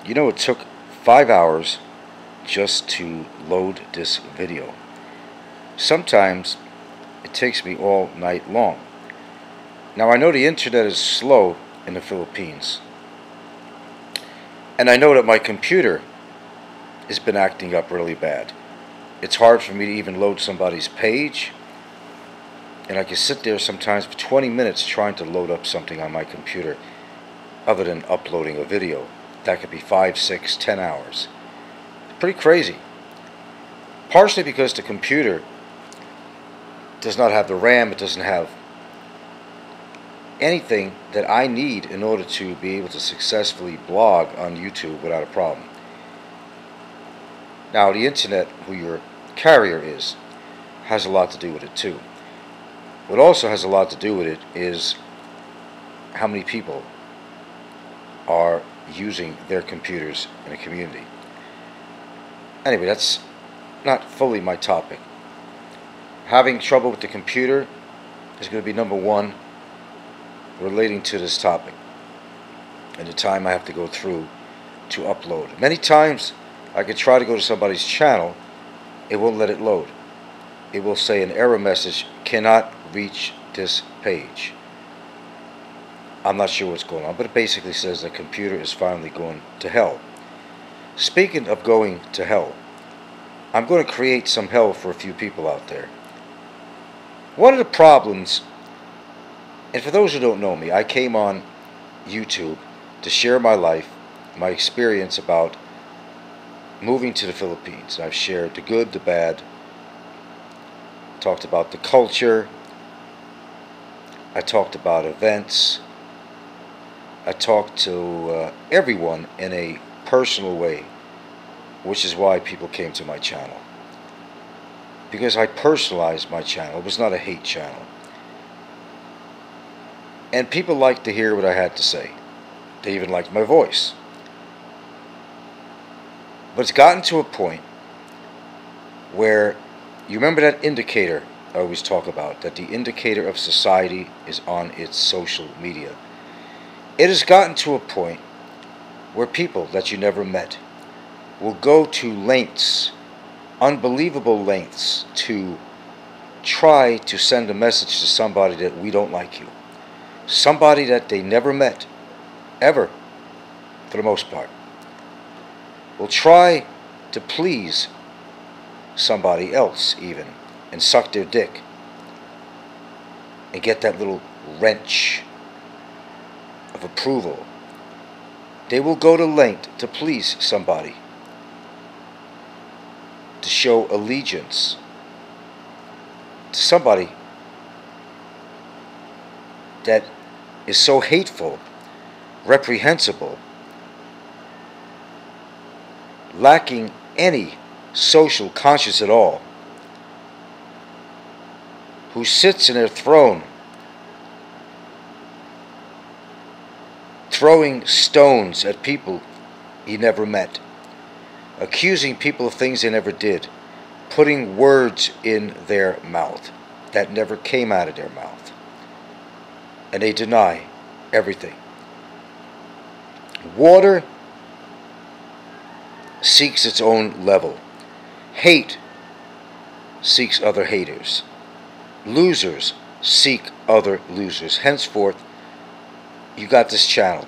You know, it took 5 hours just to load this video. Sometimes it takes me all night long. Now, I know the internet is slow in the Philippines, and I know that my computer has been acting up really bad. It's hard for me to even load somebody's page, and I can sit there sometimes for 20 minutes trying to load up something on my computer other than uploading a video. That could be 5, 6, 10 hours. Pretty crazy. Partially because the computer does not have the RAM, it doesn't have anything that I need in order to be able to successfully blog on YouTube without a problem. Now, the internet, who your carrier is, has a lot to do with it too. What also has a lot to do with it is how many people are using their computers in a community. Anyway, that's not fully my topic. Having trouble with the computer is going to be number one relating to this topic and the time I have to go through to upload. Many times I could try to go to somebody's channel, it won't let it load. It will say an error message, cannot reach this page. I'm not sure what's going on, but it basically says the computer is finally going to hell. Speaking of going to hell, I'm going to create some hell for a few people out there. One of the problems, and for those who don't know me, I came on YouTube to share my life, my experience about moving to the Philippines. I've shared the good, the bad, talked about the culture, I talked about events, I talked to everyone in a personal way, which is why people came to my channel. Because I personalized my channel. It was not a hate channel. And people liked to hear what I had to say. They even liked my voice. But it's gotten to a point where, you remember that indicator I always talk about, that the indicator of society is on its social media. It has gotten to a point where people that you never met will go to lengths, unbelievable lengths, to try to send a message to somebody that we don't like you. Somebody that they never met, ever, for the most part. Will try to please somebody else even, and suck their dick, and get that little wrench of approval. They will go to length to please somebody, to show allegiance to somebody that is so hateful, reprehensible, lacking any social conscience at all, who sits in their throne throwing stones at people he never met, accusing people of things they never did, putting words in their mouth that never came out of their mouth, and they deny everything. Water seeks its own level. Hate seeks other haters. Losers seek other losers. Henceforth, you got this channel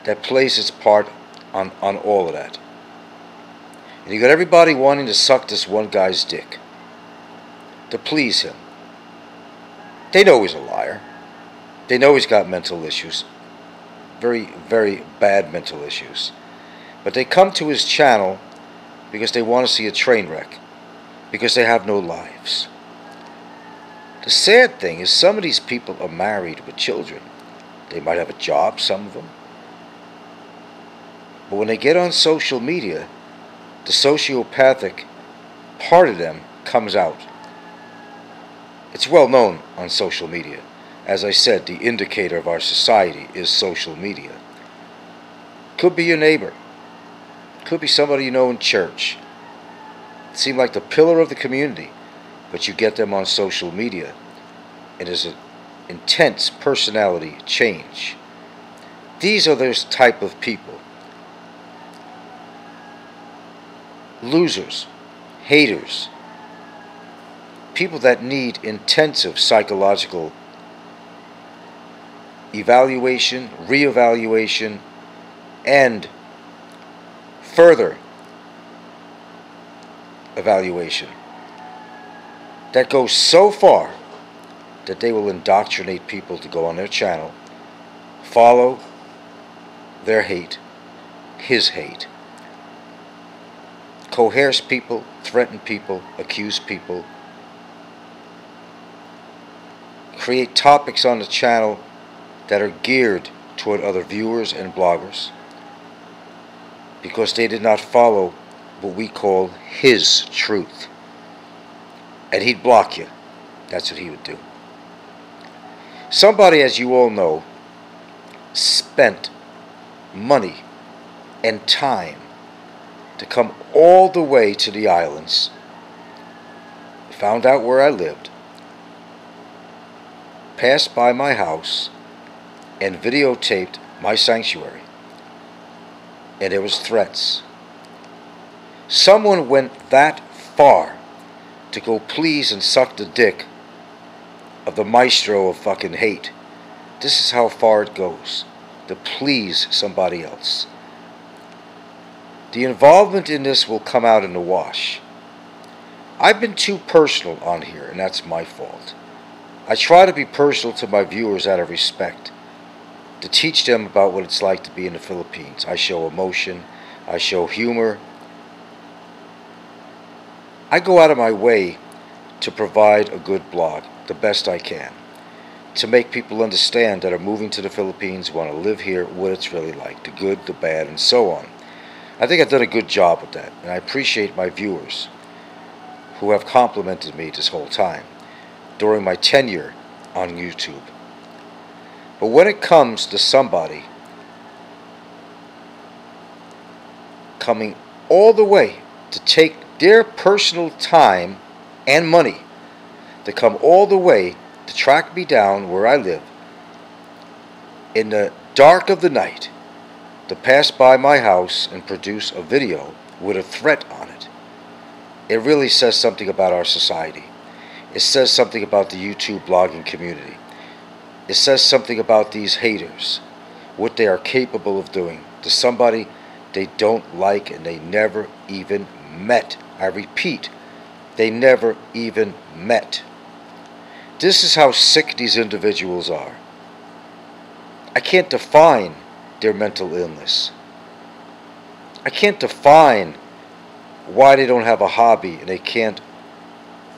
that plays its part on all of that. And you got everybody wanting to suck this one guy's dick to please him. They know he's a liar. They know he's got mental issues. Very, very bad mental issues. But they come to his channel because they want to see a train wreck. Because they have no lives. The sad thing is some of these people are married with children. They might have a job, some of them. But when they get on social media, the sociopathic part of them comes out. It's well known on social media. As I said, the indicator of our society is social media. Could be your neighbor. Could be somebody you know in church. Seem like the pillar of the community, but you get them on social media. It is an intense personality change. These are those type of people. Losers, haters, people that need intensive psychological evaluation, reevaluation, and further evaluation that goes so far that they will indoctrinate people to go on their channel, follow their hate, his hate, coerce people, threaten people, accuse people, create topics on the channel that are geared toward other viewers and bloggers because they did not follow what we call his truth. And he'd block you. That's what he would do. Somebody, as you all know, spent money and time to come all the way to the islands, found out where I lived, passed by my house, and videotaped my sanctuary. And there was threats. Someone went that far to go please and suck the dick of the maestro of fucking hate. This is how far it goes, to please somebody else. The involvement in this will come out in the wash. I've been too personal on here, and that's my fault. I try to be personal to my viewers out of respect, to teach them about what it's like to be in the Philippines. I show emotion, I show humor. I go out of my way to provide a good blog, the best I can, to make people understand that are moving to the Philippines, want to live here, what it's really like, the good, the bad, and so on. I think I've done a good job with that, and I appreciate my viewers who have complimented me this whole time during my tenure on YouTube. But when it comes to somebody coming all the way to take their personal time and money to come all the way to track me down where I live in the dark of the night, to pass by my house and produce a video with a threat on it, it really says something about our society. It says something about the YouTube blogging community. It says something about these haters, what they are capable of doing to somebody they don't like and they never even met. I repeat, they never even met. This is how sick these individuals are. I can't define their mental illness. I can't define why they don't have a hobby and they can't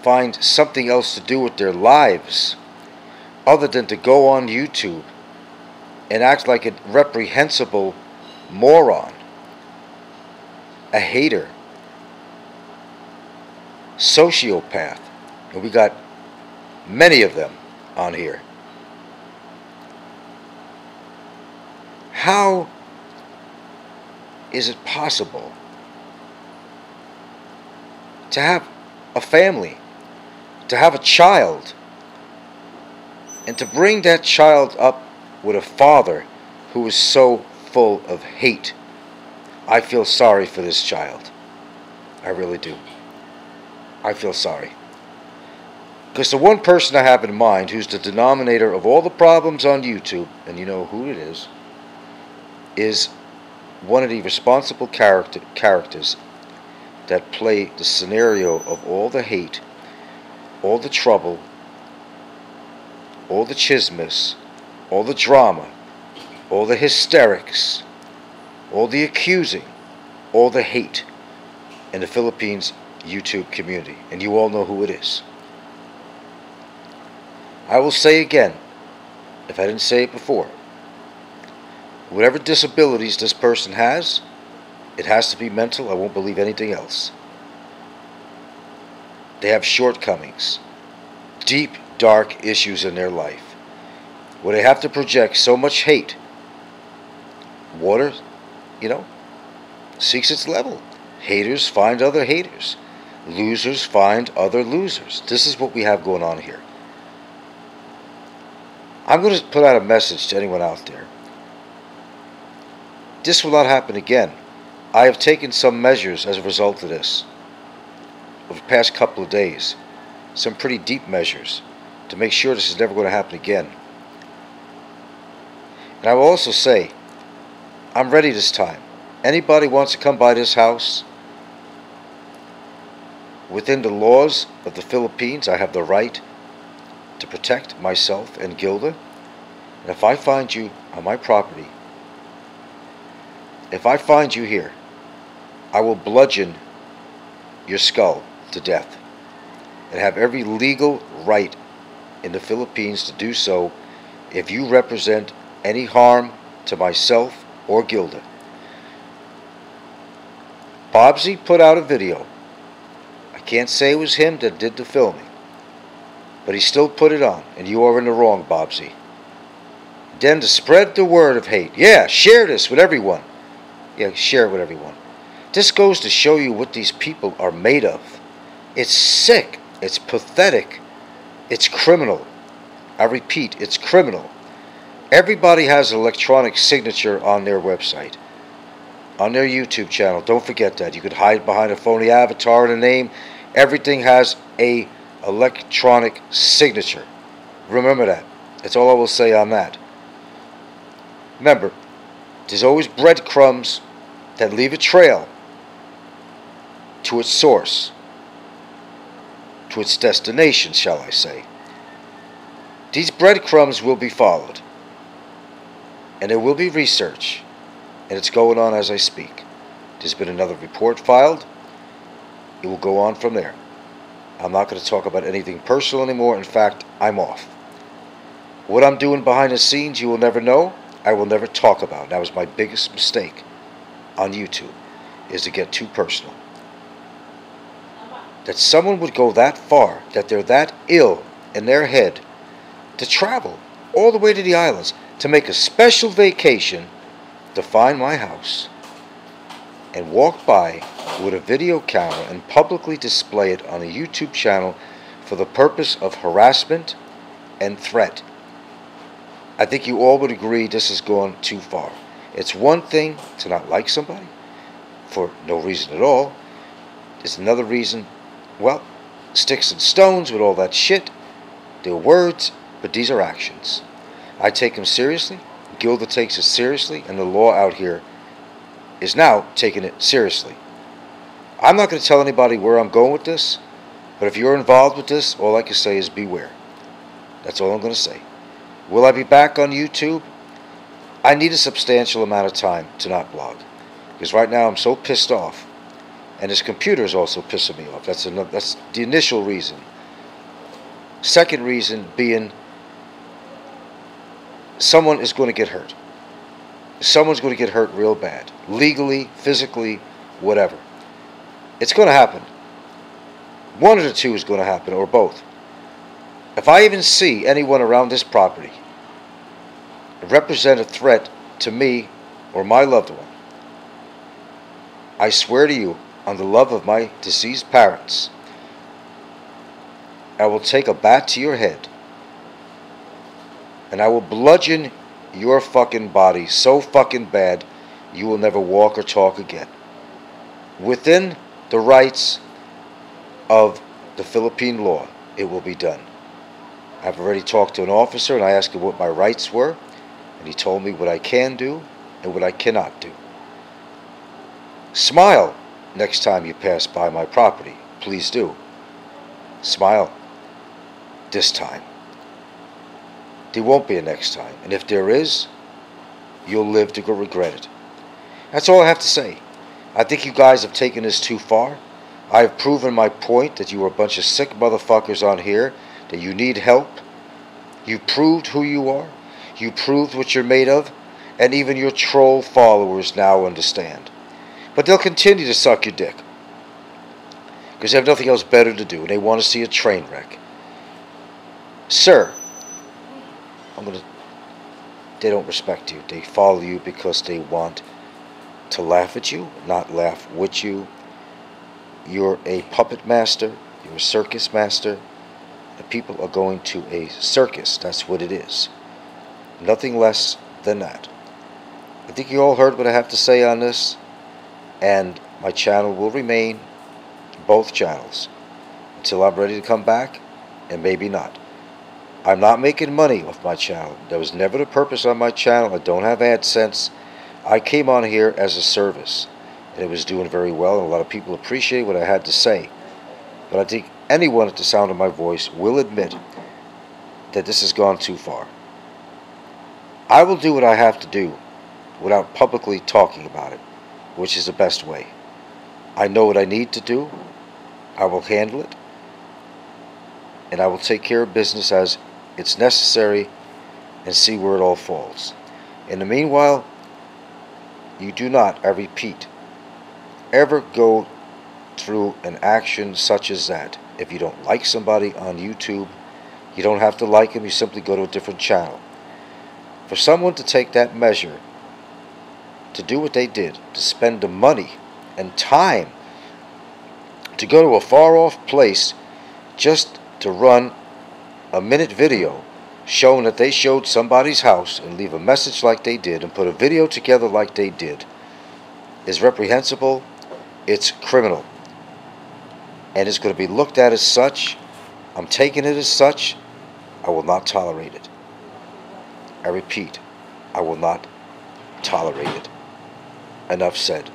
find something else to do with their lives other than to go on YouTube and act like a reprehensible moron, a hater, sociopath, and we got many of them on here. How is it possible to have a family, to have a child, and to bring that child up with a father who is so full of hate? I feel sorry for this child. I really do. I feel sorry. Because the one person I have in mind who's the denominator of all the problems on YouTube, and you know who it is one of the responsible characters that play the scenario of all the hate, all the trouble, all the chismis, all the drama, all the hysterics, all the accusing, all the hate in the Philippines YouTube community. And you all know who it is. I will say again, if I didn't say it before, whatever disabilities this person has, it has to be mental. I won't believe anything else. They have shortcomings, deep, dark issues in their life, where they have to project so much hate. Water, seeks its level. Haters find other haters. Losers find other losers. This is what we have going on here. I'm going to put out a message to anyone out there This will not happen again. I have taken some measures as a result of this over the past couple of days. Some pretty deep measures to make sure this is never going to happen again. And I will also say, I'm ready this time. Anybody wants to come by this house, within the laws of the Philippines, I have the right to protect myself and Gilda. And if I find you on my property, if I find you here, I will bludgeon your skull to death and have every legal right in the Philippines to do so if you represent any harm to myself or Gilda. Bobsy put out a video. I can't say it was him that did the filming, but he still put it on, and you are in the wrong, Bobsy. Then to spread the word of hate. Yeah, share this with everyone. Yeah, share it with everyone. This goes to show you what these people are made of. It's sick. It's pathetic. It's criminal. I repeat, it's criminal. Everybody has an electronic signature on their website, on their YouTube channel. Don't forget that. You could hide behind a phony avatar and a name. Everything has a electronic signature. Remember that. That's all I will say on that. Remember, there's always breadcrumbs that leave a trail to its source, to its destination, shall I say. These breadcrumbs will be followed, and there will be research, and it's going on as I speak. There's been another report filed. It will go on from there. I'm not going to talk about anything personal anymore. In fact, I'm off. What I'm doing behind the scenes, you will never know. I will never talk about. That was my biggest mistake on YouTube, is to get too personal. That someone would go that far, that they're that ill in their head, to travel all the way to the islands, to make a special vacation, to find my house, and walk by with a video camera and publicly display it on a YouTube channel for the purpose of harassment and threat. I think you all would agree this has gone too far. It's one thing to not like somebody for no reason at all. It's another reason, well, sticks and stones with all that shit. They're words, but these are actions. I take them seriously. Gilda takes it seriously, and the law out here is now taking it seriously. I'm not going to tell anybody where I'm going with this, but if you're involved with this, all I can say is beware. That's all I'm going to say. Will I be back on YouTube? I need a substantial amount of time to not blog, because right now I'm so pissed off, and this computer is also pissing me off. That's the initial reason. Second reason being, someone is going to get hurt. Someone's going to get hurt real bad, legally, physically, whatever. It's going to happen. One of the two is going to happen, or both. If I even see anyone around this property represent a threat to me or my loved one, I swear to you, on the love of my deceased parents, I will take a bat to your head and I will bludgeon your fucking body so fucking bad you will never walk or talk again. Within the rights of the Philippine law, it will be done. I've already talked to an officer and I asked him what my rights were, and he told me what I can do and what I cannot do. Smile next time you pass by my property. Please do. Smile. This time. There won't be a next time. And if there is, you'll live to regret it. That's all I have to say. I think you guys have taken this too far. I have proven my point that you are a bunch of sick motherfuckers on here, that you need help. You proved who you are. You proved what you're made of. And even your troll followers now understand. But they'll continue to suck your dick, because they have nothing else better to do, and they want to see a train wreck. Sir, they don't respect you. They follow you because they want to laugh at you, not laugh with you. You're a puppet master. You're a circus master. The people are going to a circus. That's what it is. Nothing less than that. I think you all heard what I have to say on this, and my channel will remain, both channels, until I'm ready to come back, and maybe not. I'm not making money off my channel. That was never the purpose on my channel. I don't have AdSense. I came on here as a service, and it was doing very well, and a lot of people appreciate what I had to say. But I think anyone at the sound of my voice will admit that this has gone too far. I will do what I have to do without publicly talking about it, which is the best way. I know what I need to do. I will handle it, and I will take care of business as it's necessary and see where it all falls. In the meanwhile, you do not, I repeat, ever go through an action such as that. If you don't like somebody on YouTube, you don't have to like them, you simply go to a different channel. For someone to take that measure, to do what they did, to spend the money and time to go to a far off place just to run a minute video showing that they showed somebody's house and leave a message like they did and put a video together like they did, is reprehensible. It's criminal, and it's going to be looked at as such. I'm taking it as such. I will not tolerate it. I repeat, I will not tolerate it. Enough said.